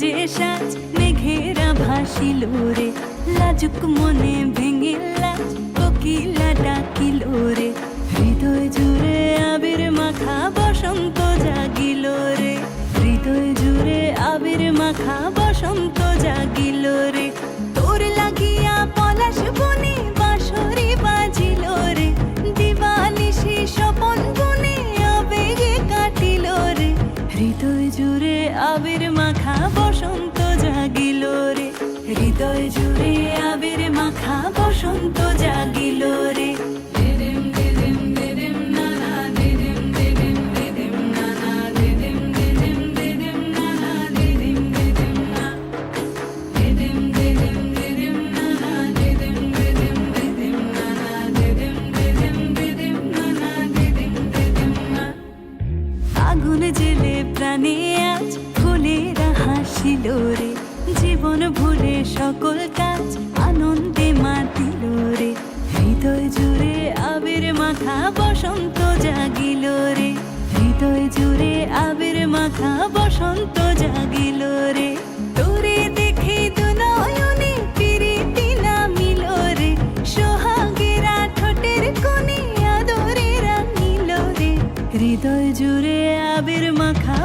যে সাজ মেঘেরা ভাসিল রে, লাজুক মনে ভেঙে লাজ কোকিলা ডাকিল রে। হৃদয় জুড়ে আবির মাখা বসন্ত জাগিল রে, হৃদয় জুড়ে আবির মাখা বসন্ত জাগিল রে। তোর লাগিয়া পলাশ বনে বাঁশরি বাজিল রে, দিবানিশি স্বপন বনে আবেগে কাটিল রে। হৃদয় জুড়ে আবির মাখা বসন্ত জাগিল রে, হৃদয় জুড়ে আবির মাখা বসন্ত জাগিল রে। আগুন জেলে প্রাণে আজ ফুলেরা হাসিল রে, জীবন ভুলে সকল কাজ আনন্দে মাতিল রে। হৃদয় জুড়ে আবির মাখা বসন্ত জাগিল রে, হৃদয় জুড়ে আবির মাখা বসন্ত জাগিল রে। তোরে দেখে দু নয়নে প্রীতি নামিল রে, সোহাগেরা ঠোঁটের কোণে আদরে রাঙিল রে। হৃদয় জুড়ে আবির মাখা